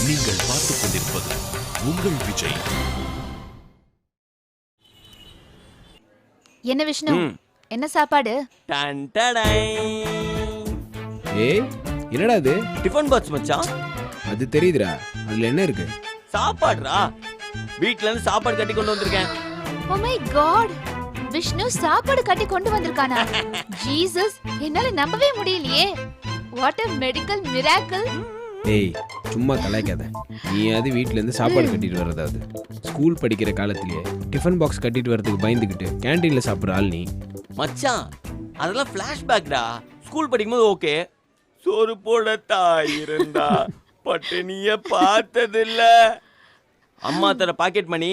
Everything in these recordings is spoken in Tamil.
நீங்கள் பார்த்துக் கொண்டிருப்பது உங்கள் விஜய். என்ன விஷ்ணு, என்ன சாப்பாடு? ஏய், என்னடா இது? டிஃபன் பாக்ஸ் மச்சான். அது தெரியுதுடா, அதுல என்ன இருக்கு? சாப்பாடுடா. வீட்ல இருந்து சாப்பாடு கட்டி கொண்டு வந்திருக்கேன். ஓ மை காட், விஷ்ணு சாப்பாடு கட்டி கொண்டு வந்திருக்கானா? ஜீசஸ், என்னால நம்பவே முடியலையே. What a medical miracle. ஏய், சும்மா கலாய்க்காத. நீ அது வீட்ல இருந்து சாப்பாடு கட்டிட்டு வர்றதாவது? ஸ்கூல் படிக்கிற காலத்திலேயே டிஃபன் பாக்ஸ் கட்டிட்டு வரதுக்கு பயந்துக்கிட்டு கேண்டீன்ல சாப்பிடுற ஆள் நீ. மச்சான், அதெல்லாம் ஃபிளாஷ்பேக்டா. ஸ்கூல் படிக்கும்போது ஓகே. சோறு போட தாய் இருந்தா பட்டினிய பார்த்ததில்ல. அம்மா தர பாக்கெட் மணி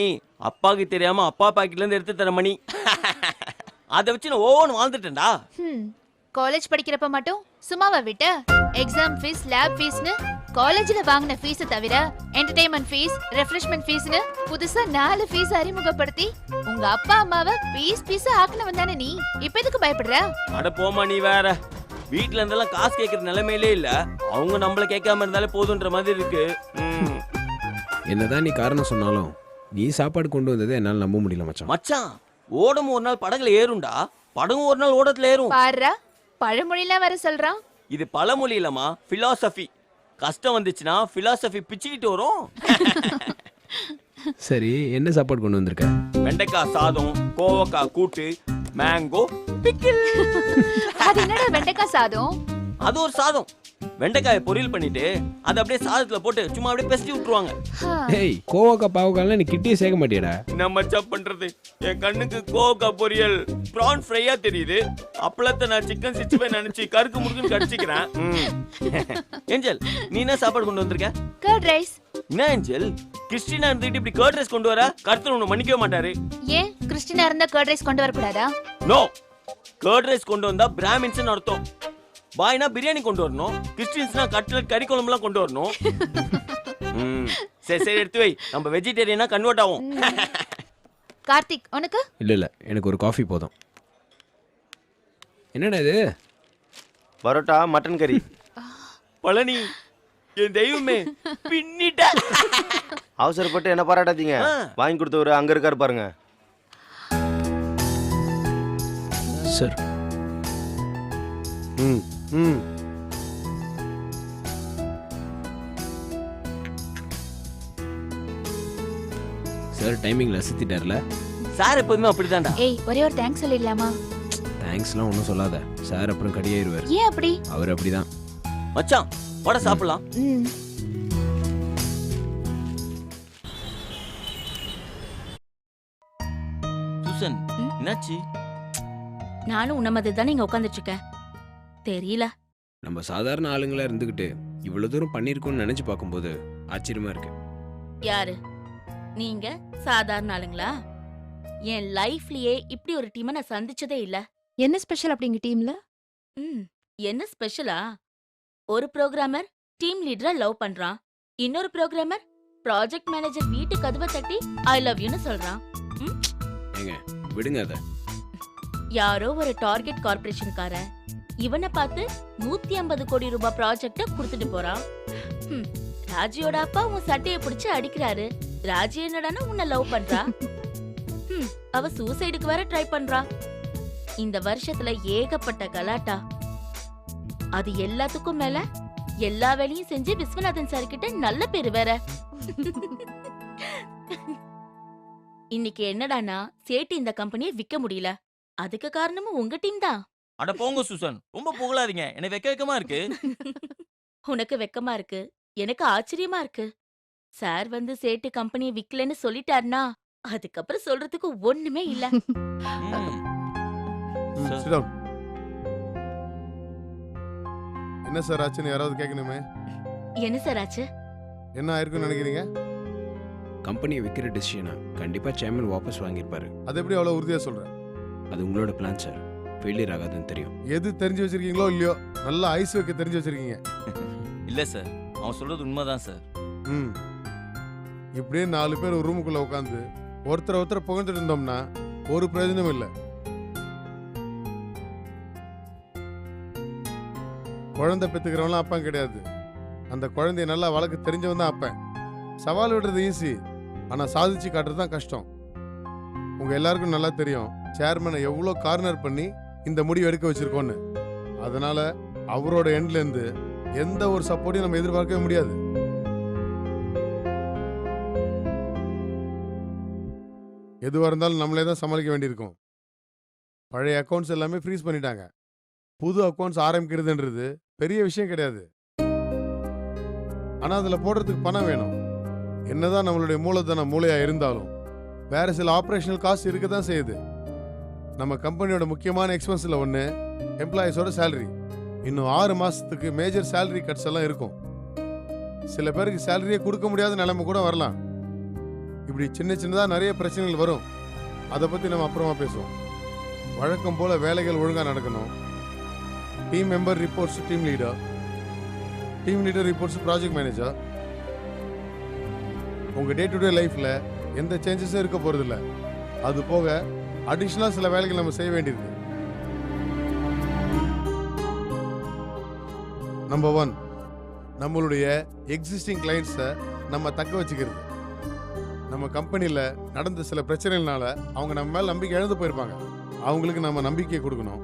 அப்பாவுக்கு தெரியாம அப்பா பாக்கெட்ல இருந்து எடுத்து தர மணி. அதை வச்சு நான் ஓன்னு வாழ்ந்துட்டேன்டா. காலேஜ் படிக்கிறப்ப மட்டும் சும்மாவா விட்ட? எக்ஸாம் ஃபீஸ், லேப் ஃபீஸ்னு காலேஜ்ல வாங்கின ஃபீஸ் தவிர என்டர்டெயின்மெண்ட் ஃபீஸ், ரெஃப்ரெஷ்மெண்ட் ஃபீஸ்னு புதுசா 4 ஃபீஸ் அறிமுகப்படுத்தி உங்க அப்பா அம்மாவை பீஸா ஆக்குனவன் தானே நீ. இப்ப எதுக்கு பயப்படுற? அட போமா, நீ வேற. வீட்ல இருந்தெல்லாம் காசு கேட்கற நிலைமையிலே இல்ல. அவங்க நம்மள கேட்காம இருந்தாலே போதுன்ற மாதிரி இருக்கு. என்னதான் நீ காரணம் சொன்னாலும் நீ சாப்பாடு கொண்டு வந்ததை என்னால நம்ப முடியல மச்சான். மச்சான், ஓடம் ஒரு நாள் படகுல ஏறும்டா, படகும் ஒரு நாள் ஓடத்துல ஏறும். பாருடா, பழமொழிலாம் வர சொல்றான். இது பழமொழி இல்லமா, பிலாசபி. கஷ்டம் வந்துச்சுன்னா பிலாசபி பிச்சுக்கிட்டு வரும். சரி, என்ன சாப்பாடு கொண்டு வந்திருக்க? வெண்டைக்காய் சாதம், கோவக்காய் கூட்டு, மேங்கோ பிக்கிள். அது என்னடா வெண்டைக்காய் சாதம்? அது ஒரு சாதம். வெண்டைக்காயை பொரியல் பண்ணிட்டு அதை அப்படியே சாதத்துல போட்டு சும்மா அப்படியே பெசட்டி விட்டுருவாங்க. ஏய், கோவக்காய் பாவக்காய்லாம் நீ கிட்டே சேர்க்க மாட்டியடா. நம்ம மச்சா பண்றது, என் கண்ணுக்கு கோவக்காய் பொரியல் பிரான் ஃப்ரையா தெரியுது. அப்பளத்தை நான் சிக்கன் 65 நினைச்சு கருக்கு முறுக்குன்னு கடிச்சிக்கிறேன். ஏஞ்சல், நீ என்ன சாப்பாடு கொண்டு வந்திருக்க? Curd rice. என்ன ஏஞ்சல், கிறிஸ்டினா இருந்துட்டு இப்படி கர்ட் ரைஸ் கொண்டு வர? கர்த்தர் உன்னை மன்னிக்கவே மாட்டாரு. ஏன் கிறிஸ்டினா இருந்தா கர்ட் ரைஸ் கொண்டு வரக்கூடாதா? நோ, கர்ட் ரைஸ் கொண்டு வந்தா பிராமின்ஸ் அர்த்தம். பாய்னா பிரியாணி கொண்டு வரணும், கிறிஸ்டியன்ஸ்னா கட்லட் கறி குழம்புலாம் கொண்டு வரணும். சரி சரி, எடுத்து வை. நம்ம வெஜிடேரியனா கன்வெர்ட் ஆகும். கார்த்திக், உனக்கு? இல்ல, எனக்கு ஒரு காஃபி போதும். என்னடா இது? பரோட்டா மட்டன் கறி. பழனி, என் தெய்வமே, பின்னிட்ட. அவசரப்பட்டு என்ன பாராட்டாதீங்க. வாங்கி கொடுத்தவரு அங்க இருக்காரு பாருங்க. சார். சார் டைமிங்ல அசத்திட்டார்ல. சார் எப்போதுமே அப்படிதான்டா. ஏய், ஒரே ஒரு தேங்க்ஸ் சொல்லிடலாமா? தேங்க்ஸ்லாம் ஒன்றும் சொல்லாத. சார் அப்புறம் கடியாயிருவார். ஏன் அப்படி? அவர் அப்படிதான். மச்சான், வட சாப்பிடலாம். சூசன், என்னாச்சு? நானும் உன்ன மாதிரி தானே இங்க உட்காந்துட்டு இருக்கேன். தெரியல. நம்ம சாதாரண ஆளுங்களா இருந்துகிட்டு இவ்வளவு தூரம் பண்ணிருக்கோம்னு நினைச்சு பார்க்கும்போது ஆச்சரியமா இருக்கு. யாரு நீங்க? சாதாரண ஆளுங்களா? என் லைஃப்லயே இப்படி ஒரு டீமை நான் சந்திச்சதே இல்ல. என்ன ஸ்பெஷல் அப்படிங்க டீம்ல? என்ன ஸ்பெஷலா? ஒரு புரோகிராமர் டீம் லீடரை லவ் பண்றான். இன்னொரு புரோகிராமர் ப்ராஜெக்ட் மேனேஜர் வீட்டு கதவை தட்டி ஐ லவ் யூன்னு சொல்றான். ஏங்க விடுங்க அத. யாரோ ஒரு டார்கெட் கார்ப்பரேஷன்காரன் இவனை பார்த்து 150 கோடி ரூபாய் ப்ராஜெக்ட குடுத்துட்டு போறான். ராஜியோட அப்பா உன் சட்டையை பிடிச்சு அடிக்கிறாரு. ராஜி என்னடானா உன்னை லவ் பண்றா. அவ சூசைடுக்கு வர ட்ரை பண்றா. இந்த வருஷத்துல ஏகப்பட்ட கலாட்டா. அது எல்லாத்துக்கும் மேல எல்லா வேலையும் செஞ்சு விஸ்வநாதன் சார் கிட்ட நல்ல பேரு வேற. இன்னைக்கு என்னடானா சேட்டு இந்த கம்பெனியை விக்க முடியல. அதுக்கு காரணமும் உங்க டீம் தான். அட போங்க சூசன், ரொம்ப புகழாதீங்க. எனக்கு வெக்கமா இருக்கு. உனக்கு வெக்கமா இருக்கு, எனக்கு ஆச்சரியமா இருக்கு. சார் வந்து சேட்டு கம்பெனியை விக்கலன்னு சொல்லிட்டாருனா அதுக்கப்புறம் சொல்றதுக்கு ஒண்ணுமே இல்ல. என்ன சார் ஆச்சுன்னு யாராவது கேட்கணுமே? என்ன சார் ஆச்சு? என்ன ஆயிருக்குன்னு நினைக்கிறீங்க? கம்பெனியை விற்கிற டிசிஷனை கண்டிப்பா சேர்மன் வாபஸ் வாங்கியிருப்பாரு. அது எப்படி அவ்வளவு உறுதியா சொல்றேன்? அது உங்களோட பிளான் சார். ஃபெயிலியர் ஆகாதுன்னு தெரியும். எது தெரிஞ்சு வச்சிருக்கீங்களோ இல்லையோ, நல்லா ஐஸ் வைக்க தெரிஞ்சு வச்சிருக்கீங்க. இல்ல சார், அவன் சொல்றது உண்மைதான் சார். இப்படியே 4 பேர் ஒரு ரூமுக்குள்ள உட்காந்து ஒருத்தரை புகழ்ந்துட்டு இருந்தோம்னா ஒரு பிரயோஜனம் இல்லை. குழந்தை பெத்துக்கிறவங்களாம் அப்பா கிடையாது. அந்த குழந்தைய நல்லா வளர்க்க தெரிஞ்சவன் தான் அப்பன். சவால் விடுறது ஈஸி, ஆனால் சாதிச்சு காட்டுறது தான் கஷ்டம். உங்கள் எல்லாருக்கும் நல்லா தெரியும் சேர்மனை எவ்வளோ கார்னர் பண்ணி இந்த முடிவு எடுக்க வச்சிருக்கோன்னு. அதனால அவரோட எண்ட்லேருந்து எந்த ஒரு சப்போர்ட்டையும் நம்ம எதிர்பார்க்கவே முடியாது. எதுவாக இருந்தாலும் நம்மளே தான் சமாளிக்க வேண்டியிருக்கும். பழைய அக்கௌண்ட்ஸ் எல்லாமே ஃப்ரீஸ் பண்ணிட்டாங்க. புது அக்கௌண்ட்ஸ் ஆரம்பிக்கிறதுன்றது பெரிய விஷயம் கிடையாது. ஆனால் அதில் போடுறதுக்கு பணம் வேணும். என்னதான் நம்மளுடைய மூலதன மூளையாக இருந்தாலும் வேற சில ஆப்ரேஷனல் காஸ்ட் இருக்க தான் செய்யுது. நம்ம கம்பெனியோட முக்கியமான எக்ஸ்பென்ஸில் ஒன்று எம்ப்ளாயீஸோட சேலரி. இன்னும் 6 மாதத்துக்கு மேஜர் சேலரி கட்ஸ் எல்லாம் இருக்கும். சில பேருக்கு சேலரியே கொடுக்க முடியாத நிலைமை கூட வரலாம். இப்படி சின்ன சின்னதாக நிறைய பிரச்சனைகள் வரும். அதை பற்றி நம்ம அப்புறமா பேசுவோம். வழக்கம் போல் வேலைகள் ஒழுங்காக நடக்கணும். Team member reports team leader, team leader reports project manager. உங்கள் டே டு டே லைஃப்பில் எந்த சேஞ்சஸும் இருக்க போகிறதில்ல. அது போக அடிஷ்னலாக சில வேலைகள் நம்ம செய்ய வேண்டியிருக்கு. நம்பர் 1, நம்மளுடைய எக்ஸிஸ்டிங் கிளைண்ட்ஸை நம்ம தக்க வச்சுக்கிறது. நம்ம கம்பெனியில் நடந்த சில பிரச்சனைகள்னால அவங்க நம்ம மேலே நம்பிக்கை இழந்து போயிருப்பாங்க. அவங்களுக்கு நம்ம நம்பிக்கை கொடுக்கணும்.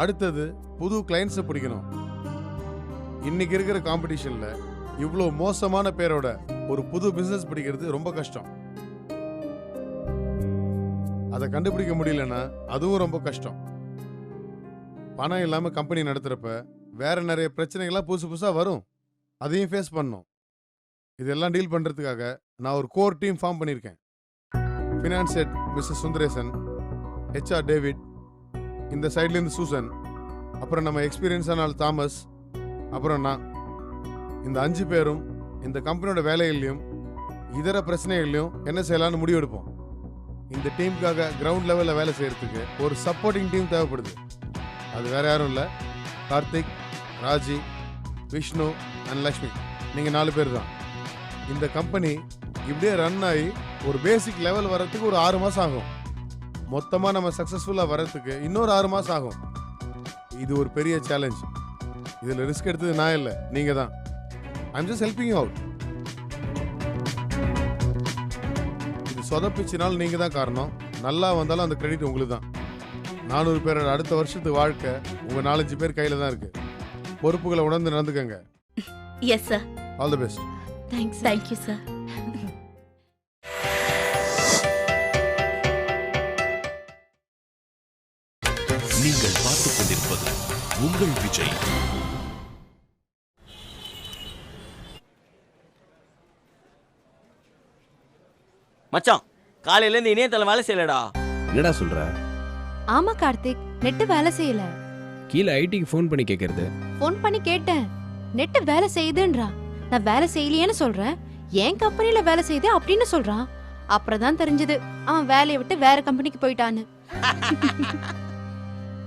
அடுத்தது புது கிளைண்ட்ஸை பிடிக்கணும். இன்னைக்கு இருக்கிற காம்படிஷனில் இவ்வளோ மோசமான பேரோட ஒரு புது பிஸ்னஸ் பிடிக்கிறது ரொம்ப கஷ்டம். அதை கண்டுபிடிக்க முடியலன்னா அதுவும் ரொம்ப கஷ்டம். பணம் இல்லாமல் கம்பெனி நடத்துகிறப்ப வேற நிறைய பிரச்சனைகள்லாம் புதுசாக வரும். அதையும் ஃபேஸ் பண்ணணும். இதெல்லாம் டீல் பண்ணுறதுக்காக நான் ஒரு கோர் டீம் ஃபார்ம் பண்ணியிருக்கேன். Finance head mister Sundaresan, HR David, இந்த சைட்லேருந்து சூசன், அப்புறம் நம்ம எக்ஸ்பீரியன்ஸான ஆள் தாமஸ், அப்புறம் நான். இந்த 5 பேரும் இந்த கம்பெனியோட வேலைகள்லையும் இதர பிரச்சனைகள்லையும் என்ன செய்யலாம்னு முடிவெடுப்போம். இந்த டீமுக்காக கிரவுண்ட் லெவலில் வேலை செய்யறதுக்கு ஒரு சப்போர்ட்டிங் டீம் தேவைப்படுது. அது வேற யாரும் இல்லை, கார்த்திக், ராஜி, விஷ்ணு அண்ட் லக்ஷ்மி. நீங்கள் 4 பேர் தான். இந்த கம்பெனி இப்படியே ரன் ஆகி ஒரு பேசிக் லெவல் வர்றதுக்கு ஒரு 6 மாதம் ஆகும். மொத்தமாக நம்ம சக்ஸஸ்ஃபுல்லாக வர்றதுக்கு இன்னொரு 6 மாதம் ஆகும். இது ஒரு பெரிய சேலஞ்ச். இதில் ரிஸ்க் எடுத்தது நான் இல்லை, நீங்கள் தான். I'm just helping you out. இது சொதப்பிச்சினால் நீங்கள் தான் காரணம். நல்லா வந்தாலும் அந்த கிரெடிட் உங்களுக்கு தான். 400 பேரோட அடுத்த வருஷத்து வாழ்க்கை உங்கள் 4-5 பேர் கையில் தான் இருக்கு. பொறுப்புகளை உணர்ந்து நடந்துக்கங்க. Yes sir. All the best. Thanks. Thank you sir. நீங்கள் பார்த்துக் கொண்டிருப்பது உங்கள் விஜய். மச்சான், காலையில இருந்து இணையதளம் வேலை செய்யலடா. என்னடா சொல்ற? ஆமா கார்த்திக், நெட் வேலை செய்யல. கீழே ஐடிக்கு ஃபோன் பண்ணி கேட்கறது. ஃபோன் பண்ணி கேட்டேன், நெட் வேலை செய்யுதுன்றா. நான் வேலை செய்யலையேன்னு சொல்றேன். என் கம்பெனில வேலை செய்யுது அப்படின்னு சொல்றான். அப்புறம் தான் தெரிஞ்சது அவன் வேலையை விட்டு வேற கம்பெனிக்கு போயிட்டான்னு.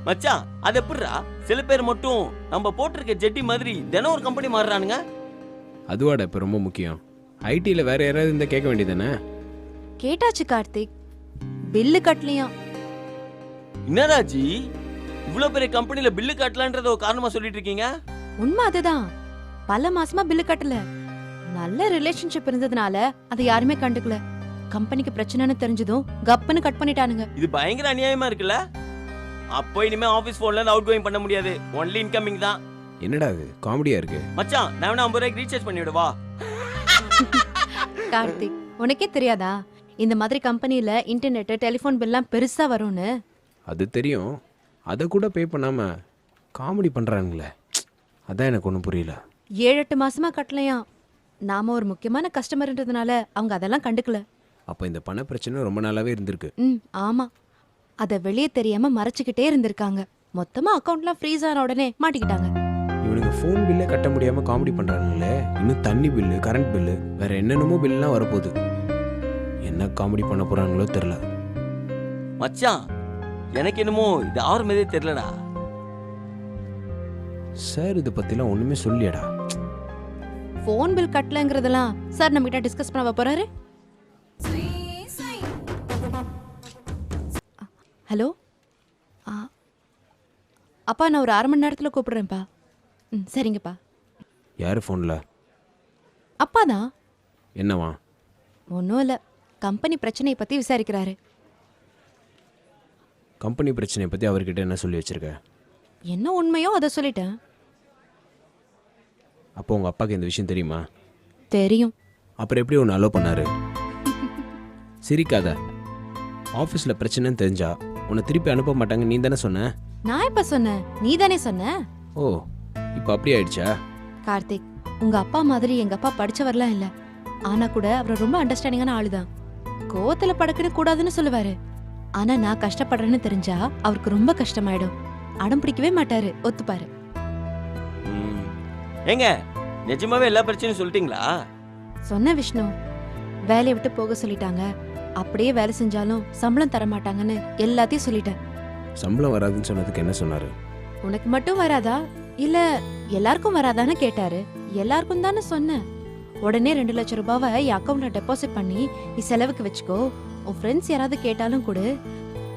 மச்சான், அது எப்படிடா? சில பேர் மட்டும் நம்ம போட்டிருக்க ஜெட்டி மாதிரி தினம் ஒரு கம்பெனி மாறுறானுங்க. அதுவாடா இப்போ ரொம்ப முக்கியம். ஐடியில் வேற யாராவது இருந்தால் கேட்க வேண்டியதானே? கேட்டாச்சு கார்த்திக், பில்லு கட்டலையாம். என்னடாஜி, இவ்வளவு பெரிய கம்பெனில பில்லு கட்டலன்றத ஒரு காரணமா சொல்லிட்டு இருக்கீங்க? உண்மை அதுதான். பல மாசமா பில்லு கட்டல. நல்ல ரிலேஷன்ஷிப் இருந்ததுனால அதை யாருமே கண்டுக்கல. கம்பெனிக்கு பிரச்சனைன்னு தெரிஞ்சதும் கப்புன்னு கட் பண்ணிட்டானுங்க. இது பயங்கர அநியாயமா இருக்குல்ல. அப்போ இனிமே ஆபீஸ் போன்ல இருந்து அவுட் கோயிங் பண்ண முடியாது, ஒன்லி இன்கமிங் தான். என்னடா இது காமெடியா இருக்கு? மச்சான், நான் வேணா 50 ரூபாய்க்கு ரீசார்ஜ் பண்ணி விடுவா. கார்த்திக், உனக்கே தெரியாதா இந்த மாதிரி கம்பெனில இன்டர்நெட் டெலிஃபோன் பில்லாம் பெருசா வரும்னு? அது தெரியும். அதை கூட பே பண்ணாம காமெடி பண்றானுங்களே, அதான் எனக்கு ஒன்றும் புரியல. 7-8 மாசமா கட்டலையாம். நாம ஒரு முக்கியமான கஸ்டமர்ன்றதுனால அவங்க அதெல்லாம் கண்டுக்கல. அப்போ இந்த பண பிரச்சனை ரொம்ப நாளாவே இருந்திருக்கு. ஆமா, அத வெளியே தெரியாம மறைச்சுக்கிட்டே இருந்திருக்காங்க. மொத்தமா அக்கவுண்ட்லாம் ஃப்ரீஸ் ஆன உடனே மாட்டிக்கிட்டாங்க. இவனுங்க ஃபோன் பில்லே கட்ட முடியாம காமெடி பண்றானுங்களே. இன்னும் தண்ணி பில்லு, கரண்ட் பில்லு, வேற என்னென்னமோ பில்லாம் வரப்போகுது. என்ன காமெடி பண்ண போறாங்களோ தெரியல. மச்சான், எனக்கு என்னமோ இது ஆறு மாதிரியே தெரியலடா. சார் இதை பத்திலாம் ஒண்ணுமே சொல்லியடா. ஃபோன் பில் கட்டலங்கிறதெல்லாம் சார் நம்ம கிட்ட டிஸ்கஸ் பண்ண போறாரு. ஹலோ, அப்பா நான் ஒரு 1/2 மணி நேரத்தில் கூப்பிடுறேன்ப்பா. சரிங்கப்பா. யார் ஃபோனில்? அப்பாதான். என்னவா? ஒன்றும் இல்லை, கம்பெனி பிரச்சனையை பற்றி விசாரிக்கிறாரு. கம்பெனி பிரச்சனையை பற்றி அவர்கிட்ட என்ன சொல்லி வச்சிருக்க? என்ன உண்மையோ அதை சொல்லிட்டேன். அப்போ உங்கள் அப்பாவுக்கு இந்த விஷயம் தெரியுமா? தெரியும். அப்புறம் எப்படி ஒன்று அலோவ் பண்ணாரு? சிரிக்காத. ஆஃபீஸில் பிரச்சனைன்னு தெரிஞ்சா உன்னை திருப்பி அனுப்ப மாட்டாங்க நீ தானே சொன்ன? நான் எப்ப சொன்னேன்? நீ தானே சொன்ன. ஓ, இப்போ அப்படி ஆயிடுச்சா? கார்த்திக், உங்க அப்பா மாதிரி எங்க அப்பா படிச்சவர்லாம் இல்ல. ஆனா கூட அவர் ரொம்ப அண்டர்ஸ்டாண்டிங்கான ஆளுதான். கோவத்துல படக்குன்னு கூடாதுன்னு சொல்லுவாரு. ஆனா நான் கஷ்டப்படுறேன்னு தெரிஞ்சா அவருக்கு ரொம்ப கஷ்டமாயிடும். அடம் பிடிக்கவே மாட்டாரு, ஒத்துப்பாரு. ஏங்க நிஜமாவே எல்லா பிரச்சனையும் சொல்லிட்டீங்களா? சொன்ன விஷ்ணு, வேலையை விட்டு போக சொல்லிட்டாங்க. அப்படியே வேலை செஞ்சாலும் சம்பளம் தர மாட்டாங்கன்னு எல்லாத்தையும் சொல்லிட்டேன். சம்பளம் வராதுன்னு சொன்னதுக்கு என்ன சொன்னாரு? உனக்கு மட்டும் வராதா இல்ல எல்லாருக்கும் வராதான்னு கேட்டாரு. எல்லாருக்கும் தானே சொன்னேன். உடனே 2 லட்சம் ரூபாவை என் அக்கௌண்ட்ல டெபாசிட் பண்ணி நீ செலவுக்கு வச்சுக்கோ. உன் ஃப்ரெண்ட்ஸ் யாராவது கேட்டாலும் கொடு.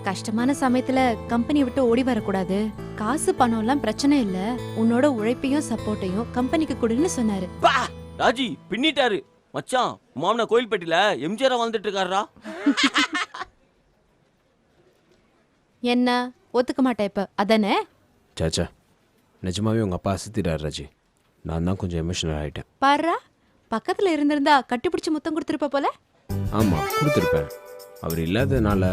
கஷ்டமான சமயத்துல கம்பெனி விட்டு ஓடி வரக்கூடாது. காசு பணம் எல்லாம் பிரச்சனை இல்ல. உன்னோட உழைப்பையும் சப்போர்ட்டையும் கம்பெனிக்கு கொடுன்னு சொன்னாரு. ராஜி பின்னிட்டாரு மச்சான். மாமனா கோயில்பட்டியில எம்ஜிஆர் வாழ்ந்துட்டு இருக்காரா? என்ன ஒத்துக்க மாட்டேன் இப்ப, அதானே? சாச்சா, நிஜமாவே உங்கள் அப்பா அசத்திட்டார் ராஜி. நான் தான் கொஞ்சம் எமோஷனல் ஆகிட்டேன். பாருடா, பக்கத்துல இருந்திருந்தா கட்டிப்பிடிச்சு முத்தம் கொடுத்துருப்ப போல. ஆமாம், கொடுத்துருப்பேன். அவர் இல்லாததுனால.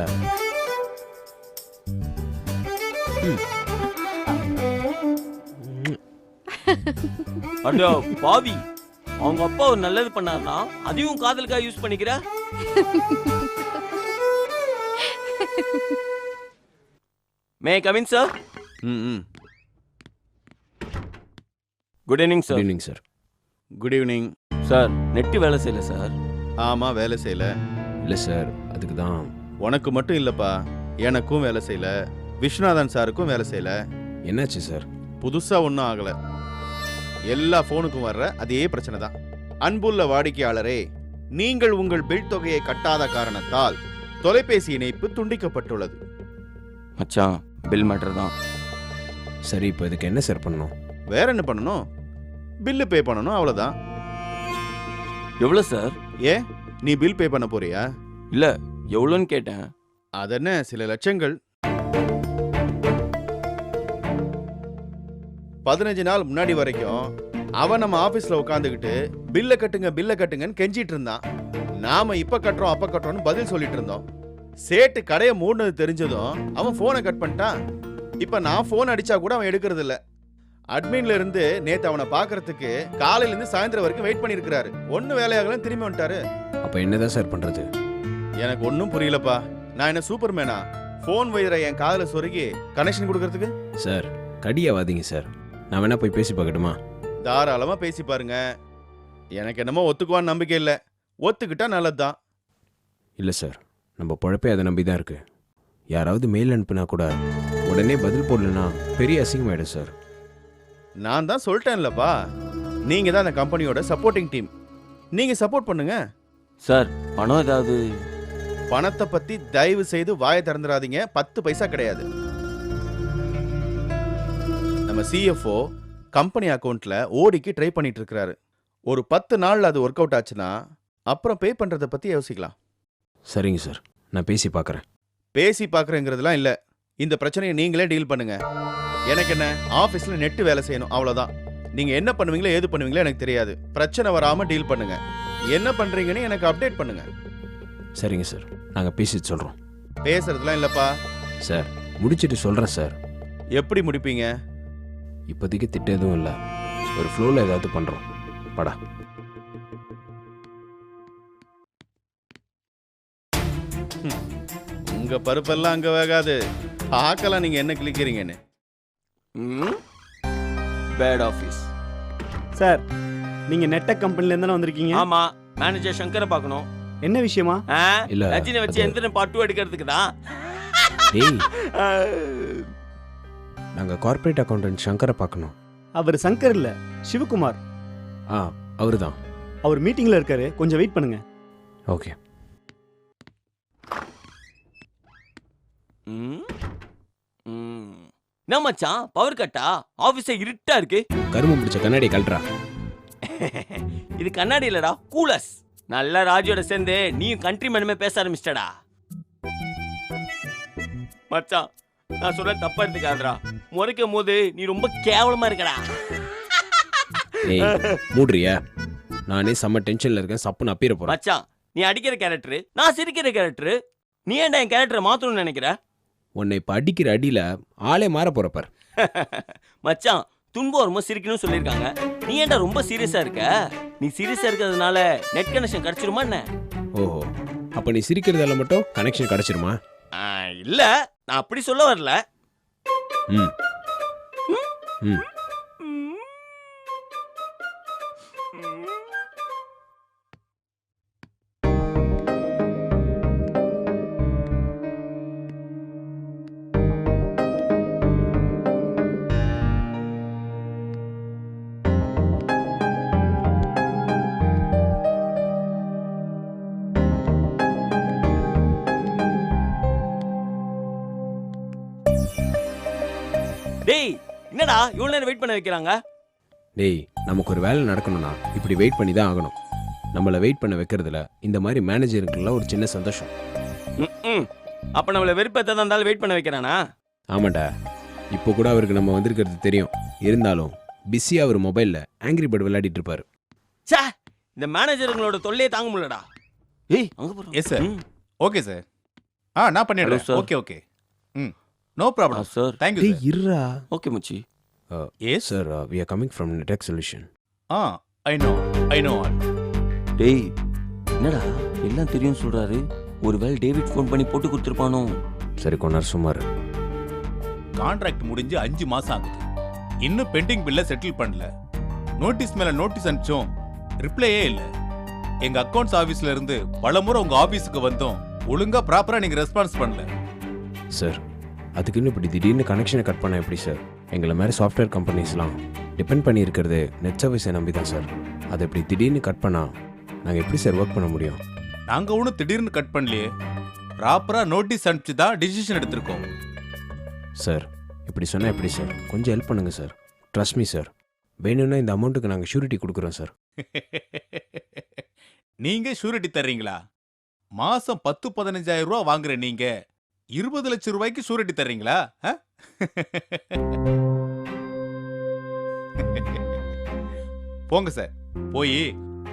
அடோ பாவி, அவங்க அப்பா ஒரு நல்லது பண்ணாருன்னா அதையும் காதலுக்காக யூஸ் பண்ணிக்கிற. May come in sir. Good evening sir. Good evening sir. Good evening sir. Net வேலை செய்யல சார். ஆமாம், வேலை செய்யல. இல்லை சார், அதுக்கு தான். உனக்கு மட்டும் இல்லைப்பா, எனக்கும் வேலை செய்யல, விஸ்வநாதன் சாருக்கும் வேலை செய்யல. என்னாச்சு சார்? புதுசாக ஒன்றும் ஆகலை. எல்லா ஃபோனுக்கும் வர்ற அதே பிரச்சனை தான். அன்புள்ள வாடிக்கையாளரே, நீங்கள் உங்கள் பில் தொகையை கட்டாத காரணத்தால் தொலைபேசி இணைப்பு துண்டிக்கப்பட்டுள்ளது. மச்சான், பில் மேட்டர் தான். சரி, இப்போ இதுக்கு என்ன சார் பண்ணணும்? வேற என்ன பண்ணணும்? பில்லு பே பண்ணணும், அவ்வளோதான். எவ்வளோ சார்? ஏன், நீ பில் பே பண்ண போறியா? இல்ல, எவ்வளோன்னு கேட்டேன். அதென்ன, சில லட்சங்கள். 15 நாள் முன்னாடி வரைக்கும் அவன் நம்ம ஆபீஸ்ல உட்காந்துக்கிட்டு பில்ல கட்டுங்கன்னு கெஞ்சிட்டு இருந்தான். நாம இப்ப கட்டுறோம் அப்ப கட்டுறோம்னு பதில் சொல்லிட்டு இருந்தோம். சேட்டு கடையை மூடினது தெரிஞ்சதும் அவன் போனை கட் பண்ணிட்டான். இப்ப நான் போன் அடிச்சா கூட அவன் எடுக்கிறது இல்ல. அட்மின்ல இருந்து நேத்து அவனை பாக்குறதுக்கு காலையில இருந்து சாயந்தரம் வரைக்கும் வெயிட் பண்ணி இருக்கிறாரு. ஒன்னும் வேலையாகலாம் திரும்பி வந்துட்டாரு. அப்ப என்னதான் சார் பண்றது? எனக்கு ஒன்னும் புரியலப்பா. நான் என்ன சூப்பர்மேனா? போன் வயிற என் காதல சொருகி கனெக்ஷன் கொடுக்கறதுக்கு? சார், கடியாவாதீங்க சார். நான் வேணா போய் பேசி பார்க்கட்டுமா? தாராளமா பேசி பாருங்க. எனக்கு என்னமோ ஒத்துக்குவான்னு நம்பிக்கை இல்லை. ஒத்துக்கிட்டா நல்லதுதான். இல்லை சார், நம்ம பொழப்பே அதை நம்பி தான் இருக்கு. யாராவது மெயில் அனுப்புனா கூட உடனே பதில் போடலன்னா பெரிய அசிங்கமாயிடும் சார். நான் தான் சொல்லிட்டேன்லப்பா, நீங்க தான் அந்த கம்பெனியோட சப்போர்ட்டிங் டீம். நீங்க சப்போர்ட் பண்ணுங்க. சார், பணம் ஏதாவது? பணத்தை பத்தி தயவு செய்து வாயை திறந்துடாதீங்க. 10 பைசா கிடையாது. நம்ம சிஎஃப்ஓ கம்பெனி அக்கௌண்ட்ல ஓடிக்கு ட்ரை பண்ணிட்டு இருக்காரு. ஒரு 10 நாள்ல அது ஒர்க் அவுட் ஆச்சுன்னா அப்புறம் பே பண்றத பத்தி யோசிக்கலாம். சரிங்க சார், நான் பேசி பார்க்குறேன். பேசி பார்க்குறேங்கிறதுலாம் இல்லை. இந்த பிரச்சனையை நீங்களே டீல் பண்ணுங்க. எனக்கு என்ன, ஆஃபீஸில் நெட்டு வேலை செய்யணும், அவ்வளோதான். நீங்கள் என்ன பண்ணுவீங்களோ ஏது பண்ணுவீங்களோ எனக்கு தெரியாது. பிரச்சனை வராமல் டீல் பண்ணுங்க. என்ன பண்ணுறீங்கன்னு எனக்கு அப்டேட் பண்ணுங்க. சரிங்க சார், நாங்கள் பேசிட்டு சொல்கிறோம். பேசுறதுலாம் இல்லைப்பா. சார், முடிச்சிட்டு சொல்கிறேன் சார். எப்படி முடிப்பீங்க? இப்போதைக்கு திட்ட எதுவும் இல்லை. ஒரு ஃப்ளோவில் ஏதாவது பண்ணுறோம். படா. உங்க பருப்பெல்லாம் அங்கே வேகாது. பார்க்கலாம் நீங்கள் என்ன கிளிக்கிறீங்கன்னு. Bad office. சார், நீங்க நெட்டக் கம்பெனில இருந்து வந்திருக்கீங்க? ஆமா, மேனேஜர் சங்கரை பார்க்கணும். என்ன விஷயமா? இல்ல, ரஜினி வச்சு எந்திர பாட்டு எடுக்கிறதுக்கு தான். ஏய், நாங்கள் கார்ப்பரேட் அக்கௌண்டன்ட் சங்கரை பார்க்கணும். அவர் சங்கர் இல்ல, சிவகுமார். அவரு தான். அவர் மீட்டிங்ல இருக்காரு, கொஞ்சம் வெயிட் பண்ணுங்க. ஓகே. என்ன மச்சான், பவர் கட்டா? ஆபீஸே இருட்டா இருக்கு. கரும்பு பிடிச்ச கண்ணாடி கல்றா. இது கண்ணாடி இல்லடா, கூலஸ். நல்ல ராஜோட சேர்ந்து நீயும் கண்ட்ரி மேனுமே பேச ஆரம்பிச்சிட்டடா. மச்சான், நான் சொல்ல தப்பா எடுத்துக்காதடா. முறைக்கும் போது நீ ரொம்ப கேவலமா இருக்கடா. ஏய் மூடுறியா? நானே செம்ம டென்ஷன்ல இருக்கேன், சப்புன்னு அப்பீர போறேன். மச்சான், நீ அடிக்கிற கேரக்டர், நான் சிரிக்கிற கேரக்டர். நீ ஏன்டா என் கேரக்டரை மாத்தணும்னு நினைக்கிற? உன்னை இப்ப அடிக்கிற அடியில ஆளே மாற போறப்பார். மச்சான், துன்பம் வரும்போது சிரிக்கணும்னு சொல்லியிருக்காங்க. நீ ஏன்டா ரொம்ப சீரியஸா இருக்க? நீ சீரியஸா இருக்கிறதுனால நெட் கனெக்ஷன் கிடைச்சிருமா என்ன? ஓஹோ, அப்ப நீ சிரிக்கிறதால மட்டும் கனெக்ஷன் கிடைச்சிருமா? இல்ல, நான் அப்படி சொல்ல வரல. ம் ம் டேய், என்னடா இவ்வளவு நேரம் வெயிட் பண்ண வைக்கிறாங்க? டேய், நமக்கு ஒரு வேலை நடக்கணும்னா இப்படி வெயிட் பண்ணி தான் ஆகணும். நம்மளை வெயிட் பண்ண வைக்கிறதுல இந்த மாதிரி மேனேஜருக்குலாம் ஒரு சின்ன சந்தோஷம். அப்ப நம்மள வெறுப்பேத்த தான் இருந்தாலும் வெயிட் பண்ண வைக்கிறானா? ஆமாண்டா, இப்போ கூட அவருக்கு நம்ம வந்திருக்கிறது தெரியும். இருந்தாலும் பிஸியாக அவர் மொபைலில் ஆங்கிரி பேர்ட் விளையாடிட்டு இருப்பாரு. சே, இந்த மேனேஜருங்களோட தொல்லையே தாங்க முடியலடா. ஏய், அங்க போறோம். Yes sir. Okay sir. நான் பண்ணிடுறேன். Hello, sir. Okay okay. No problem sir. Thank you டேய் சார். இருடா. ஓகே மச்சி. Yes sir, we are coming from Netex Solution. I know all. டேய், என்னடா எல்லாம் தெரியும் சொல்றாரு? ஒருவேளை டேவிட் ஃபோன் பண்ணி போட்டு கொடுத்துருப்பானோ? சரி, கொண்டார் சுமார். கான்ட்ராக்ட் முடிஞ்சு 5 மாசம் ஆகுது. இன்னும் பெண்டிங் பில்ல செட்டில் பண்ணல. நோட்டீஸ் மேல நோட்டீஸ் அனுப்பிச்சோம், ரிப்ளையே இல்ல. எங்க அக்கவுண்ட்ஸ் ஆபீஸ்ல இருந்து பலமுறை உங்க ஆபீஸுக்கு வந்தோம், ஒழுங்கா ப்ராப்பரா நீங்க ரெஸ்பான்ஸ் பண்ணல. சார், அதுக்குன்னு இப்படி திடீர்னு கனெக்ஷனை கட் பண்ண எப்படி சார்? எங்களை மாதிரி சாஃப்ட்வேர் கம்பெனிஸ்லாம் டிபெண்ட் பண்ணி இருக்கிறது நெட் சர்வீஸை நம்பி தான் சார். அதை இப்படி திடீர்னு கட் பண்ணால் நாங்கள் எப்படி சார் ஒர்க் பண்ண முடியும்? நாங்க ஒன்றும் திடீர்னு கட் பண்ணலையே, ப்ராப்பரா நோட்டீஸ் அனுப்பிச்சு தான் டிசிஷன் எடுத்திருக்கோம். சார், இப்படி சொன்னால் எப்படி சார்? கொஞ்சம் ஹெல்ப் பண்ணுங்கள் சார். ட்ரஸ்ட் மீ சார், வேணும்னா இந்த அமௌண்ட்டுக்கு நாங்கள் ஷூரிட்டி கொடுக்குறோம் சார். நீங்க ஷூரிட்டி தர்றீங்களா? மாசம் 10-15,000 ரூபா வாங்குற நீங்க 20 லட்சம் ரூபாய்க்கு ஷூரிட்டி தர்றீங்களா? போங்க சார், போய்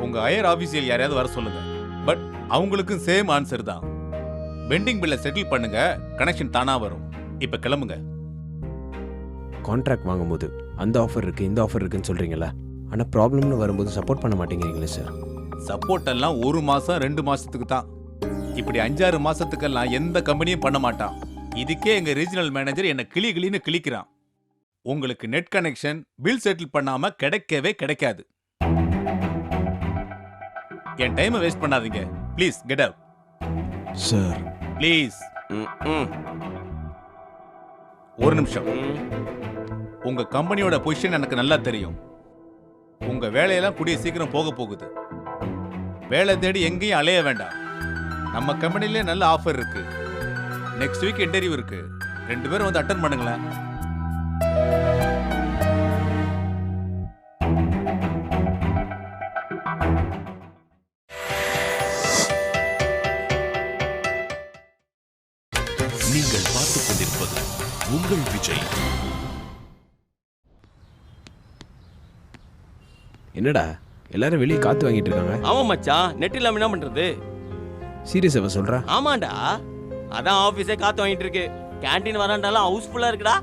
உங்க ஹையர் ஆபீசியல் யாரையாவது வர சொல்லுங்க. பட் அவங்களுக்கும் சேம் ஆன்சர் தான். பெண்டிங் பில்லை செட்டில் பண்ணுங்க, கனெக்ஷன் தானா வரும். இப்ப கிளம்புங்க. கான்ட்ராக்ட் வாங்கும்போது அந்த ஆஃபர் இருக்குது இந்த ஆஃபர் இருக்குன்னு சொல்கிறீங்களா? ஆனால் ப்ராப்ளம்னு வரும்போது சப்போர்ட் பண்ண மாட்டேங்கிறீங்களே சார். சப்போர்ட் எல்லாம் 1 மாசம் 2 மாசத்துக்கு தான். இப்படி 5-6 மாசத்துக்கெல்லாம் எந்த கம்பெனியும் பண்ண மாட்டான். இதுக்கே எங்க ரீஜனல் மேனேஜர் என்ன கிளின்னு கிளிக்கிறான். உங்களுக்கு நெட் கனெக்ஷன் பில் செட்டில் பண்ணாம கிடைக்கவே கிடைக்காது. என் டைமை வேஸ்ட் பண்ணாதீங்க. Please get out sir. Please. ஒரு நிமிஷம். உங்க கம்பெனியோட பொசிஷன் எனக்கு நல்லா தெரியும். உங்க வேலையெல்லாம் கூடிய சீக்கிரம் போக போகுது. வேலை தேடி எங்கேயும் அலைய வேண்டாம். நம்ம கம்பெனிலே நல்ல ஆஃபர் இருக்கு. நெக்ஸ்ட் வீக் இன்டர்வியூ இருக்கு. 2 பேரும் வந்து அட்டெண்ட் பண்ணுங்களேன். நீங்கள் பார்த்துக் கொண்டிருப்பது உங்கள் விஜய். என்னடா எல்லாரும் வெளியே காத்து வாங்கிட்டு இருக்காங்க? ஆமா மச்சான், நெட் இல்லாம என்ன பண்றது? சீரியஸ் அவ சொல்றா? ஆமாண்டா, அதான் ஆபீஸே காத்து வாங்கிட்டு இருக்கு. கேண்டீன் வராண்டாலும் ஹவுஸ்ஃபுல்லா இருக்குடா.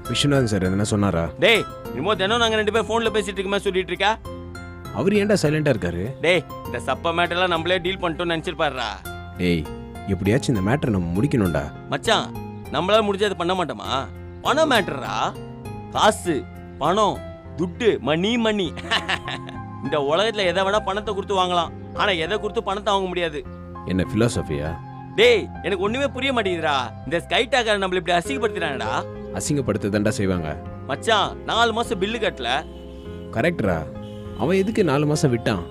விஸ்வநாதன் சார் என்ன சொன்னாரா? டேய், இனிமோ தினம் நாங்க 2 பேரும் போன்ல பேசிட்டு இருக்கமே சொல்லிட்டு இருக்கா? அவர் ஏன்டா சைலண்டா இருக்காரு? டேய், இந்த சப்ப மேட்டர்லாம் நம்மளே டீல் பண்ணிட்டோம்னு நினைச்சிருப்பாருடா. டேய், எப்படியாச்சும் இந்த மேட்டரை நம்ம முடிக்கணும்டா. மச்சான், நம்மளால முடிஞ்சது பண்ண மாட்டோமா? பணம் மேட்டரா. காசு, பணம், துட்டு, மணி. இந்த உலகத்துல எதை விட பணத்தை கொடுத்து வாங்கலாம். ஆனா எதை கொடுத்து பணத்தை வாங்க முடியாது. என்ன பிலாசபியா? டேய், எனக்கு ஒண்ணுமே புரிய மாட்டேங்குதுடா. இந்த ஸ்கைடாக்கார நம்மள இப்படி அசிங்கப்படுத்துறானடா. அசிங்கப்படுத்த தண்டா செய்வாங்க. மச்சான், 4 மாசம் பில்லு கட்டல. கரெக்டரா? அவன் எதுக்கு 4 மாசம் விட்டான்?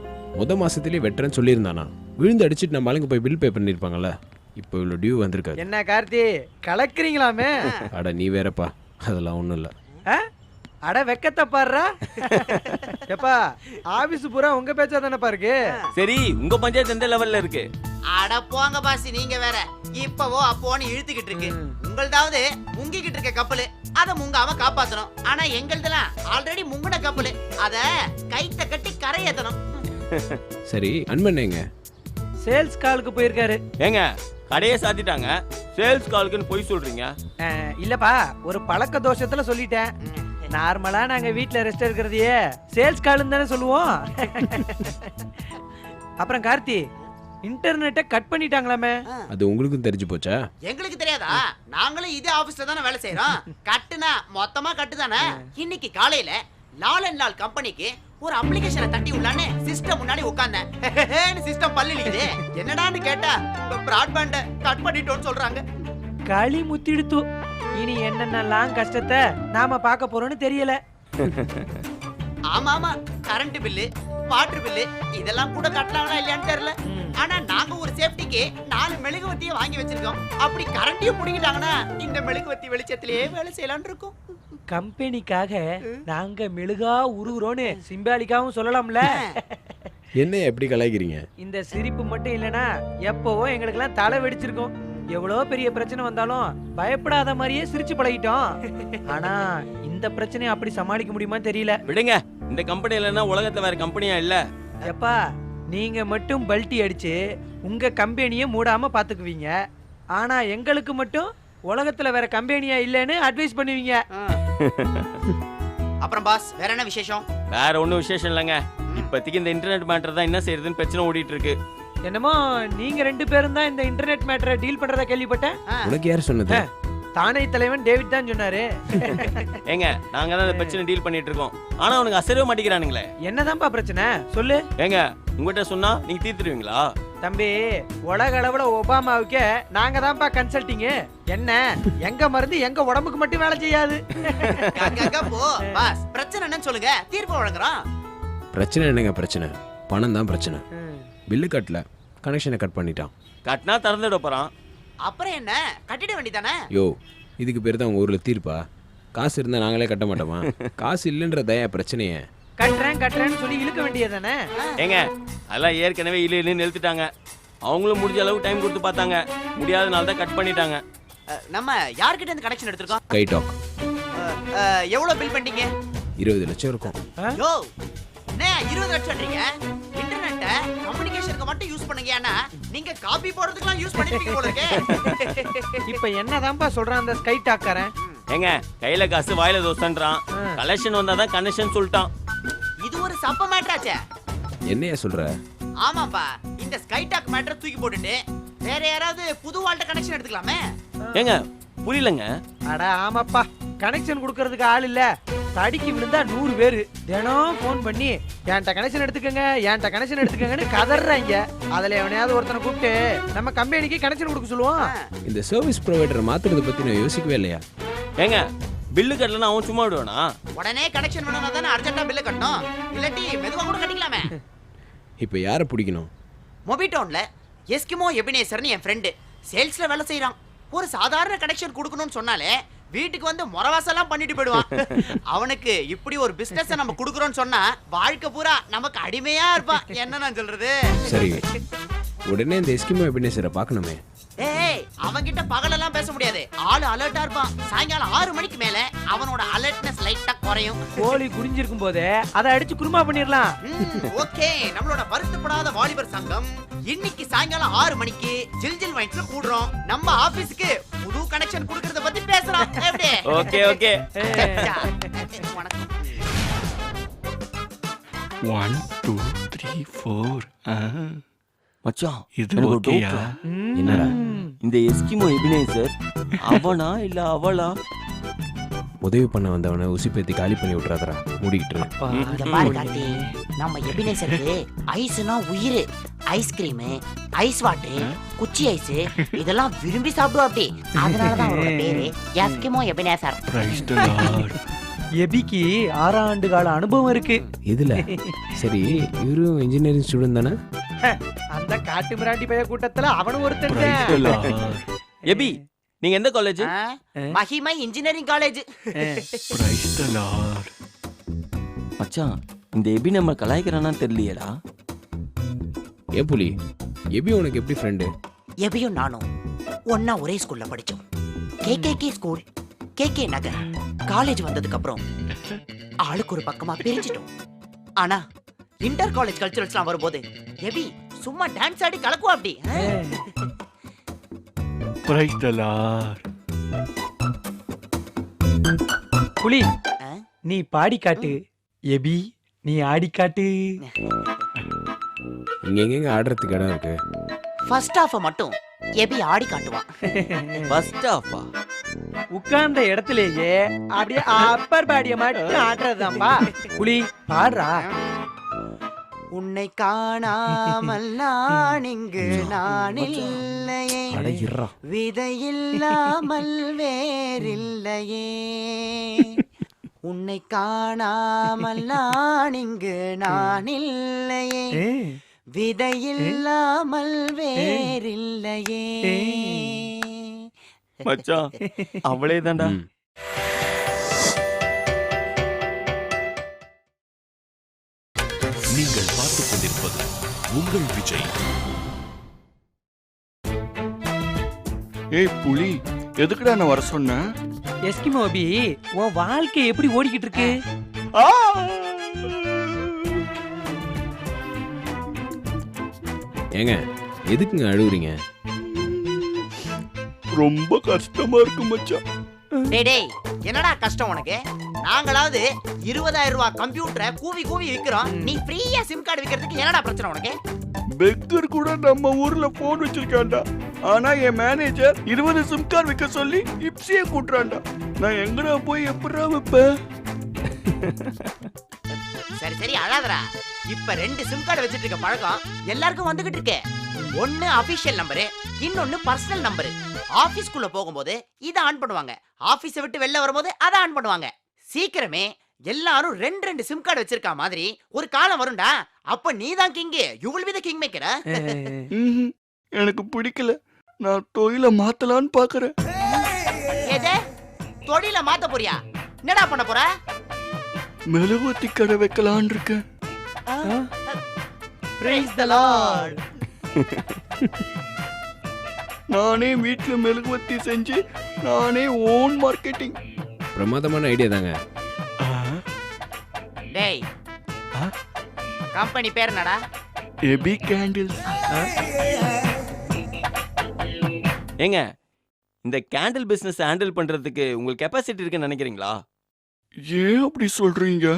மாசத்திலேயே வெட்டுறேன்னு சொல்லியிருந்தானா? விழுந்து அடிச்சுட்டு நம்ம ஆளுங்க போய் பில் பே பண்ணிருப்பாங்கல்ல. இப்போ இவ்வளோ டியூ வந்திருக்காரு. என்ன கார்த்தி, கலக்குறீங்களாமே? அட நீ வேறப்பா, அதெல்லாம் ஒன்றும் இல்லை. அட வெக்கத்தை பாடுறா. எப்பா ஆபீஸ் பூரா உங்க பேச்சா தானப்பா இருக்கு. சரி உங்க பஞ்சாயத்து எந்த லெவல்ல இருக்கு? அட போங்க பாசி, நீங்க வேற இப்பவோ அப்போன்னு இழுத்துக்கிட்டு இருக்கு. உங்கள்தாவது முங்கிக்கிட்டு இருக்க கப்பல், அத முங்காம காப்பாத்தணும். ஆனா எங்கள்தெல்லாம் ஆல்ரெடி முங்கின கப்பல், அத கைத்த கட்டி கரை ஏத்தணும். சரி அன்பண்ணேங்க சேல்ஸ் காலுக்கு போயிருக்காரு. ஏங்க கடையை சாத்திட்டாங்க, சேல்ஸ் காலுக்குன்னு போய் சொல்றீங்க? இல்லப்பா, ஒரு பழக்க தோஷத்துல சொல்லிட்டேன். நார்மலா நாங்க வீட்ல ரெஸ்ட் எடுக்கிறதையே சேல்ஸ் கால்னு தானே சொல்லுவோம். அப்புறம் கார்த்தி, இன்டர்நெட்டை கட் பண்ணிட்டாங்களாமே. அது உங்களுக்கும் தெரிஞ்சு போச்சா? எங்களுக்கு தெரியாதா? நாங்களும் இதே ஆபீஸ்ல தானே வேலை செய்யறோம். கட்டுனா மொத்தமா கட்டுதானே. இன்னைக்கு காலையில லால் அண்ட் லால் கம்பெனிக்கு ஒரு அப்ளிகேஷனை தட்டி உள்ளானே சிஸ்டம் முன்னாடி உட்கார்ந்தேன். சிஸ்டம் பல்லிலிக்குது. என்னடான்னு கேட்டா உங்க பிராட்பேண்ட கட் பண்ணிட்டோம்னு சொல்றாங்க. களி முத்திடுத்து. இனி என்னென்னலாம் கஷ்டத்தை நாம பார்க்க போறோம்னு தெரியல. ஆமா ஆமா, கரண்ட் பில்லு, வாட்டர் பில்லு இதெல்லாம் கூட கட்டலாங்களா இல்லையான்னு தெரியல. ஆனா நாங்க ஒரு சேஃப்டிக்கு 4 மெழுகுவத்தியை வாங்கி வச்சிருக்கோம். அப்படி கரண்டையும் புடிங்கிட்டாங்கன்னா இந்த மெழுகுவத்தி வெளிச்சத்திலேயே வேலை செய்யலாம்னு இருக்கும். கம்பெனிக்காக நாங்க மெழுகா உருகுறோன்னு சிம்பாலிக்காவும் சொல்லலாம்ல. என்ன எப்படி கலாய்க்கிறீங்க? இந்த சிரிப்பு மட்டும் இல்லனா எப்பவோ எங்களுக்கெல்லாம் தலை வெடிச்சிருக்கும். எவ்வளோ பெரிய பிரச்சனை வந்தாலும் பயப்படாத மாதிரியே சிரிச்சு பழகிட்டோம். ஆனா இந்த பிரச்சனையை அப்படி சமாளிக்க முடியுமா தெரியல. விடுங்க, இந்த கம்பெனி இல்லைன்னா உலகத்துல வேற கம்பெனியா இல்ல. எப்பா, நீங்க மட்டும் பல்ட்டி அடிச்சு உங்க கம்பெனியை மூடாம பாத்துக்குவீங்க. ஆனா எங்களுக்கு மட்டும் உலகத்துல வேற கம்பெனியா இல்லைன்னு அட்வைஸ் பண்ணுவீங்க. அப்புறம் பாஸ், வேற என்ன விசேஷம்? வேற ஒண்ணும் விசேஷம் இல்லைங்க. இப்போதைக்கு இந்த இன்டர்நெட் மேட்டர் தான் என்ன செய்யறதுன்னு பிரச்சனை ஓடிட்டு இருக்கு. என்னமோ நீங்க 2 பேரும் தான் இந்த இன்டர்நெட் மேட்டரை டீல் பண்றத கேள்விப்பட்டேன். உனக்கு யார் சொன்னது? தானே தலைவன் டேவிட் தான் சொன்னாரு. ஏங்க நாங்க தான் இந்த பிரச்சனை டீல் பண்ணிட்டு இருக்கோம். ஆனா அவனுக்கு அசரவே மாட்டேங்கிறானுங்களே. என்னதான்ப்பா பிரச்சனை சொல்லு. ஏங்க உங்ககிட்ட சொன்னா நீங்க தீர்த்துடுவீங்களா? தம்பி, உலக அளவுல ஒபாமாவுக்கே நாங்க தான்ப்பா கன்சல்டிங். என்ன எங்க மருந்து எங்க உடம்புக்கு மட்டும் வேலை செய்யாது. போ பாஸ், பிரச்சனை என்னன்னு சொல்லுங்க, தீர்ப்பு வழங்குறோம். பிரச்சனை என்னங்க பிரச்சனை? பணம் தான் பிரச்சனை. பில்லு கட்டல, கனெக்ஷனை கட் பண்ணிட்டான். கட்டினா திறந்துட போறான். அப்புறம் என்ன, கட்டிட வேண்டியதானே? யோ, இதுக்கு பேர் தான் உங்க ஊர்ல தீர்ப்பா? காசு இருந்தா நாங்களே கட்ட மாட்டோமா? காசு இல்லைன்ற தயா பிரச்சனையே. கட்டுறேன்னு சொல்லி இழுக்க வேண்டியதானே? ஏங்க அதெல்லாம் ஏற்கனவே இல்லைன்னு எழுத்துட்டாங்க. அவங்களும் முடிஞ்ச அளவுக்கு டைம் கொடுத்து பார்த்தாங்க, முடியாதனால தான் கட் பண்ணிட்டாங்க. நம்ம யார்கிட்ட இருந்து கனெக்ஷன் எடுத்திருக்கோம்? கை டாக். எவ்வளவு பில் பண்ணீங்க? 20 லட்சம் இருக்கும். யோ, என்ன 20 லட்சம்ன்றீங்க? இன்டர்நெட்ட கம்யூனிகேஷனுக்கு மட்டும் யூஸ் பண்ணுங்கனா நீங்க காப்பி போடுறதுக்குலாம் யூஸ் பண்ணிருப்பீங்க போல இருக்கே. இப்போ என்னதான்ப்பா சொல்றான் அந்த ஸ்கை டாக்கறன்? ஏங்க கையில காசு வாயில தோசன்றான். கலெக்ஷன் வந்தாதான் கனெக்ஷன் சொல்லிட்டான். இது ஒரு சப்ப மேட்டராச்சே. என்னையா சொல்ற? ஆமாப்பா, இந்த ஸ்கை டாக் மேட்டரை தூக்கி போட்டுட்டு வேற யாராவது புது வால்ட்ட கனெக்ஷன் எடுத்துக்கலாமே. ஏங்க புரியலங்க. அட ஆமாப்பா, கனெக்ஷன் கொடுக்கறதுக்கு ஆள் இல்ல. தடிக்கு விழுந்தா 100 பேரு தினம் போன் பண்ணி என்கிட்ட கனெக்ஷன் எடுத்துக்கங்கன்னு கதறாங்க. அதுல எவனையாவது ஒருத்தனை கூப்பிட்டு நம்ம கம்பெனிக்கு கனெக்ஷன் கொடுக்க சொல்லுவோம். இந்த சர்வீஸ் ப்ரொவைடரை மாத்துறத பத்தி நான் யோசிக்கவே இல்லையா? ஏங்க பில்லு கட்டலன்னா அவன் சும்மா விடுவானா? உடனே கனெக்ஷன் வேணும்னா தானே அர்ஜென்ட்டா பில்ல கட்டணும். இல்லாட்டி மெதுவா கூட கட்டிக்கலாமே. இப்போ யாரை பிடிக்கணும்? மொபிடோன்ல எஸ்கிமோ எபினேசர்னு என் ஃப்ரெண்டு சேல்ஸ்ல வேலை செய்யறான். ஒரு சாதாரண கனெக்ஷன் கொடுக்கணும்னு சொன்னாலே வீட்டுக்கு வந்து முறவாசெல்லாம் பண்ணிட்டு போயிடுவான். அவனுக்கு இப்படி ஒரு பிசினஸ் நம்ம குடுக்குறோம்னு சொன்னா வாழ்க்கை பூரா நமக்கு அடிமையா இருப்பான். என்ன நான் சொல்றது? சரி, உடனே இந்த எஸ்கிமோ எபினேசரை பார்க்கணுமே. ஏய், அவன்கிட்ட பகலெல்லாம் பேச முடியாது. ஆளு அலர்ட்டா இருப்பான். சாயங்காலம் 6 மணிக்கு மேல அவனோட அலர்ட்னஸ் லைட்டா குறையும். கோழி குடிஞ்சிருக்கும் போதே அதை அடிச்சு குருமா பண்ணிடலாம். ஓகே, நம்மளோட வருத்தப்படாத வாலிபர் சங்கம் இன்னைக்கு சாயங்காலம் 6 மணிக்கு ஜில்ஜில் வைன்ஸ்ல கூடுறோம். நம்ம ஆபீஸ்க்கு புது கனெக்ஷன் கொடுக்கறத பத்தி பேசலாம். எப்படி? Okay okay. வணக்கம். 1 2 3 4. மச்சான் இது எனக்கு ஒரு ஓகேயா? doubt. என்னடா? இந்த எஸ்கிமோ எபினேசர் அவனா இல்ல அவளா? உதவி பண்ண வந்தவனை உசிப்பேத்தி காலி பண்ணி விட்டுறாதரா, மூடிக்கிட்டு இரு. இத பாரு கார்த்தி, நம்ம எபினேசருக்கு ஐஸ்னா உயிர். ஐஸ்கிரீம், ஐஸ் வாட்டர், குச்சி ஐஸ் இதெல்லாம் விரும்பி சாப்பிடுவா. அப்படி அதனால தான் அவரோட பேரு Eskimo Ebenezer. Praise the Lord. எபிக்கு 6 ஆண்டு கால அனுபவம் இருக்கு. இதுல சரி, இவரும் இன்ஜினியரிங் ஸ்டூடெண்ட் தானே? அந்த காட்டு மிராண்டி பைய கூட்டத்துல அவனும் ஒருத்தன். Praise the Lord. எபி நீங்க எந்த காலேஜ்? மகிமை இன்ஜினியரிங் காலேஜ். மச்சான் இந்த எபி நம்ம கலாய்க்கிறானா தெரியலையேடா. ஏ புலி, எபி உனக்கு எப்படி ஃப்ரெண்டு? எபியும் நானும் ஒன்னா ஒரே ஸ்கூல்ல படிச்சோம். கேகேகே ஸ்கூல், கேகே நகர். காலேஜ் வந்ததுக்கு அப்புறம் ஆளுக்கு ஒரு பக்கமா பிரிஞ்சிட்டோம். ஆனா இன்டர் காலேஜ் கல்ச்சுரல்ஸ்லாம் வரும்போது எபி சும்மா டான்ஸ் ஆடி கலக்குவா அப்படி. புலி நீ பாடி காட்டு, எபி நீ ஆடி காட்டு. இங்க எங்கெங்க ஆடுறதுக்கு இடம் இருக்கு? ஃபர்ஸ்ட் ஹாஃப் மட்டும் எபி ஆடி காட்டுவான். ஃபர்ஸ்ட் ஹாஃபா? உட்கார்ந்த இடத்திலேயே அப்படியே அப்பர் பாடிய மட்டும் ஆடுறதுதான்பா. புலி பாடுறா. உன்னை காணாமல் நான் இங்கு நான் இல்லையே, விதையில்லாமல் வேறில்லையே. உன்னை காணாமல் நான் இங்கு நான் இல்லையே, விதையில்லாமல் வேறில்லையே. மச்சான் அவளே தான்டா. நீங்கள் பார்த்துக் கொண்டிருப்பது உங்கள் விஜய். ஏய் புலி, எதுக்குடா நான் வர சொன்ன? எஸ்கிமோ அபி, உன் வாழ்க்கை எப்படி ஓடிக்கிட்டு இருக்கு? ஏங்க எதுக்குங்க அழுகுறீங்க? ரொம்ப கஷ்டமா இருக்கு மச்சான். டேய் டேய், என்னடா கஷ்டம் உனக்கு? நாங்களாவது 20,000 ரூபாய் கம்ப்யூட்டரை கூவி கூவி விக்கிறோம், நீ ஃப்ரீயா சிம் கார்டு விக்கிறதுக்கு என்னடா பிரச்சனை உனக்கு? பெக்கர் கூட நம்ம ஊர்ல போன் வச்சிருக்கான்டா. ஆனா என் மேனேஜர் 20 சிம் கார்டு விற்க சொல்லி இப்சியே கூட்டுறான்டா. நான் எங்கடா போய் எப்படா வைப்பேன்? சரி சரி அழாதடா. இப்ப 2 சிம் கார்டு வச்சிட்டு இருக்க பழக்கம் எல்லாருக்கும் வந்துகிட்டு இருக்கு. ஒன்னு அபிஷியல் நம்பரு, இன்னொன்னு பர்சனல் நம்பரு. ஆபீஸ்க்குள்ள போகும்போது இத ஆன் பண்ணுவாங்க, ஆபீஸை விட்டு வெளில வரும்போது அத ஆன் பண்ணுவாங்க. சீக்கிரமே எல்லாரும் 2 சிம் கார்டு வச்சிருக்க மாதிரி ஒரு காலம் வரும்டா. அப்ப நீதான் king, you will be the king maker. எனக்கு பிடிக்கல, நான் தொழில மாத்தலான்னு பாக்குறேன். ஏதே தொழில மாத்த போறியா? என்னடா பண்ண போற? மெழுகுவத்தி கடை வைக்கலான்னு இருக்கேன். Praise the Lord. நானே வீட்டுல மெழுகுவத்தி செஞ்சு நானே ஓன் மார்க்கெட்டிங். பிரமாதமான ஐடியா தாங்க. டேய் கம்பெனி பேர் என்னடா? எபி கேண்டில்ஸ். ஏங்க இந்த கேண்டில் பிசினஸ் ஹேண்டில் பண்றதுக்கு உங்களுக்கு கெபாசிட்டி இருக்குன்னு நினைக்கிறீங்களா? ஏன் அப்படி சொல்றீங்க?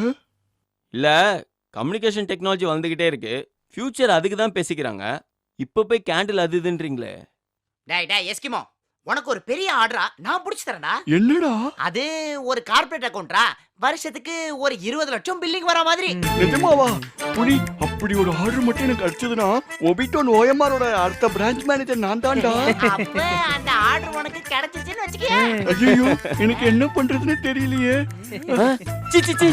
இல்ல கம்யூனிகேஷன் டெக்னாலஜி வந்துகிட்டே இருக்கு, ஃபியூச்சர் அதுக்கு தான் பேசிக்கிறாங்க. இப்ப போய் கேண்டில் அது இதுன்றீங்களே. டேய் டேய் எஸ்கிமோ, உனக்கு ஒரு பெரிய ஆர்டரா நான் புடிச்சு தரேன்டா. என்னடா அது? ஒரு கார்ப்பரேட் அக்கவுண்டரா, வருஷத்துக்கு ஒரு 20 லட்சம் பில்லிங் வர மாதிரி. நிஜமாவா? புடி, அப்படி ஒரு ஆர்டர் மட்டும் எனக்கு கிடைச்சதுன்னா ஒபிட்டோன் ஓஎம்ஆரோட அடுத்த பிரான்ச் மேனேஜர் நான் தான்டா. அப்ப அந்த ஆர்டர் உனக்கு கிடைச்சிச்சுன்னு வச்சுக்கயே. ஐயோ, எனக்கு என்ன பண்றதுன்னு தெரியலையே. C C C.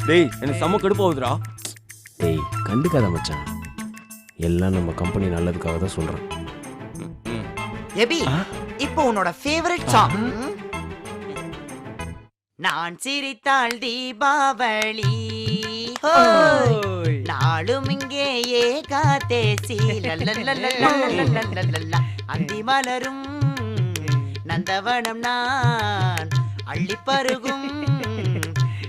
டேய் எனக்கு செம கடுப்பாவுதுடா. டேய் கண்டுக்காத மச்சான், எல்லாம் நம்ம கம்பெனி நல்லதுக்காக தான் சொல்றேன். எபி, இப்போ உன்னோட ஃபேவரட் சாங். நான் சிரித்தாள் தீபாவளி, நாளும் இங்கே ஏகாதேசி, அந்தி மலரும் நந்தவனம் நான் அள்ளி பருகும்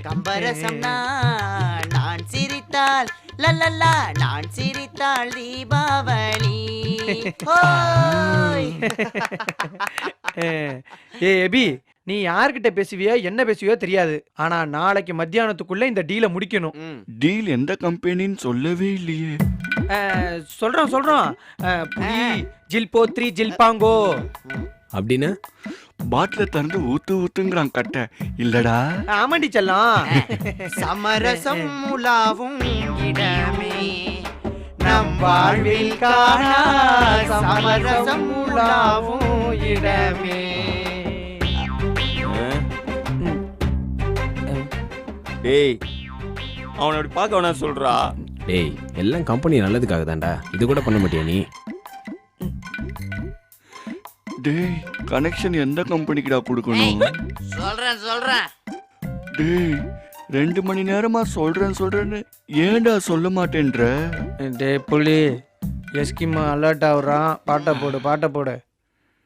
கம்பரசம் நான் சிரித்தாள் லல்லல்லா, நான் சிரித்தாள் தீபாவளி. ஏ எபி, நீ யார்கிட்ட பேசுவியோ என்ன பேசுவியோ தெரியாது, ஆனா நாளைக்கு மத்தியானத்துக்குள்ள இந்த டீலை முடிக்கணும். டீல் எந்த கம்பெனின்னு சொல்லவே இல்லையே. சொல்றோம் சொல்றோம். புலி ஜில்போத்ரி ஜில்பாங்கோ அப்படின்னா பாட்டில திறந்து ஊத்து ஊத்துங்கிறான் கட்ட இல்லடா. ஆமாண்டி செல்லம். சமரசம் உலாவும் இடமே நம் வாழ்வில் காணா, சமரசம் உலாவும் இடமே. டேய் அவனை அப்படி பார்க்க வேணா சொல்றா. டேய் எல்லாம் கம்பெனி நல்லதுக்காக தான்டா, இது கூட பண்ண மாட்டியா நீ? டேய் கனெக்ஷன் எந்த கம்பெனிக்குடா கொடுக்கணும்? சொல்றேன் டேய் 2 மணி நேரமா சொல்றேன்னு ஏன்டா சொல்ல மாட்டேன்ற? டேய் புலி எஸ்கிமா அலர்ட் ஆகுறான். பாட்டை போடு.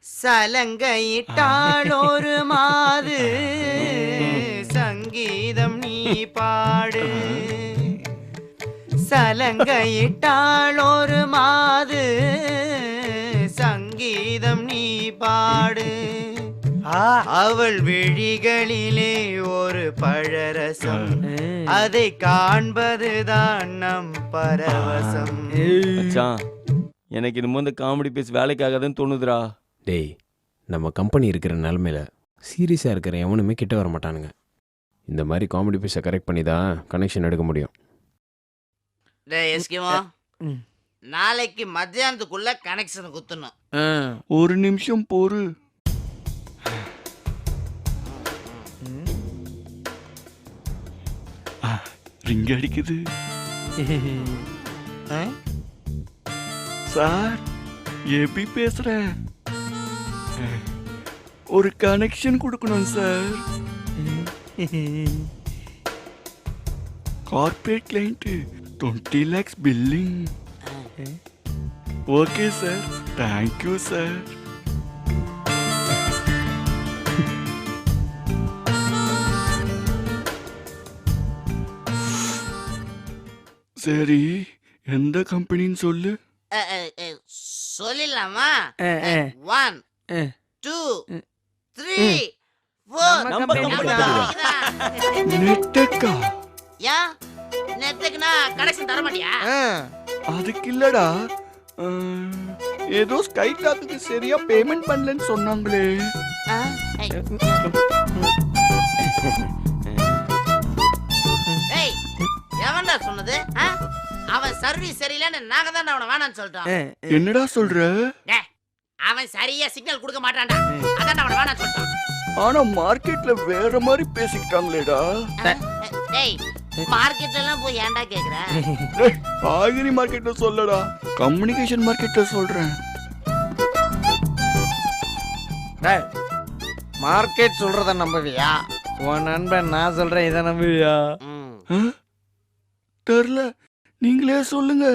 சலங்கையிட்டாள் ஒரு மாது சங்கீதம் நீ பாடு. சலங்கையிட்டாள் ஒரு மாது சங்கீதம் நீ பாடு. அவள் விழிகளிலே ஒரு பழரசம் அதை காண்பதுதான் நம் பரவசம். மச்சான் எனக்கு இன்னும் இந்த காமெடி பீஸ் வேலைக்காகதான் தோணுதுடா. டேய் நம்ம கம்பெனி இருக்கிற நிலமையில சீரியஸாக இருக்கிற எவனுமே கிட்ட வர மாட்டானுங்க. இந்த மாதிரி காமெடி பீஸை கரெக்ட் பண்ணி தான் கனெக்ஷன் எடுக்க முடியும். டேய் எஸ்கிமோ, நாளைக்கு மத்தியானத்துக்குள்ள கனெக்ஷன் குத்தணும். ஒரு நிமிஷம் பொறு. ரிங் அடிக்குது. சார் எப்படி பேசுறேன்? ஒரு கனெக்ஷன் கொடுக்கணும் sir. Corporate client 20 lakhs billing. Okay sir, thank you sir. சரி எந்த கம்பெனின்னு சொல்லு. சொல்லிடலாமா? 1 2 3 4 நம்ம கம்பெனி நெட்டக்கா? ஏன் நெட்டுக்குனா கனெக்ஷன் தர மாட்டியா? அதுக்கு இல்லடா, ஏதோ ஸ்கைலாக்கு சரியா பேமெண்ட் பண்ணலன்னு சொன்னாங்களே. ஏய் எவன்டா சொன்னது? அவன் சர்வீஸ் சரியில்லைன்னு நாங்க தான் அவனை வேணான்னு சொல்லிட்டோம். என்னடா சொல்ற? டேய் அவன் சரியா சிக்னல் கொடுக்க மாட்டான்டா, அதான் அவனை வேணான்னு சொல்லிட்டோம். ஆனா மார்க்கெட்ல வேற மாதிரி பேசிக்கிட்டாங்களேடா. டேய் மார்க்கெட்ல எல்லாம் போய் ஏன்டா கேக்குற? காய்கறி மார்க்கெட்ல சொல்லடா, கம்யூனிகேஷன் மார்க்கெட்ல சொல்றேன். டேய் மார்க்கெட் சொல்றத நம்புவியா? உன் நண்பன் நான் சொல்றேன் இதை நம்புவியா? தெரியல, நீங்களே சொல்லுங்க.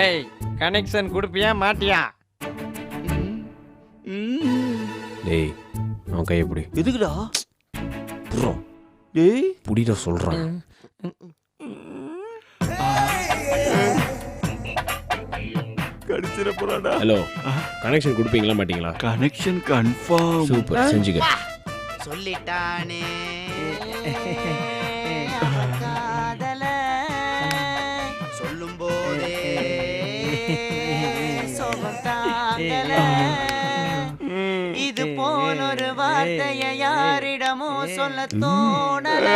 ஏய் கனெக்ஷன் கொடுப்பியா மாட்டியா? டேய் அவன் கையை பிடி. எதுக்குடா? புறோம் டேய் புடிடா சொல்கிறான். கடிச்சிட போறாடா. ஹலோ, கனெக்ஷன் கொடுப்பீங்களா மாட்டீங்களா? Connection confirm. சூப்பர், செஞ்சுக்க. சொல்லிட்டானே சொல்லும் போதே சோகம் தாங்கல. இது போல் ஒரு வார்த்தையை யாரிடமோ சொல்ல தோணல.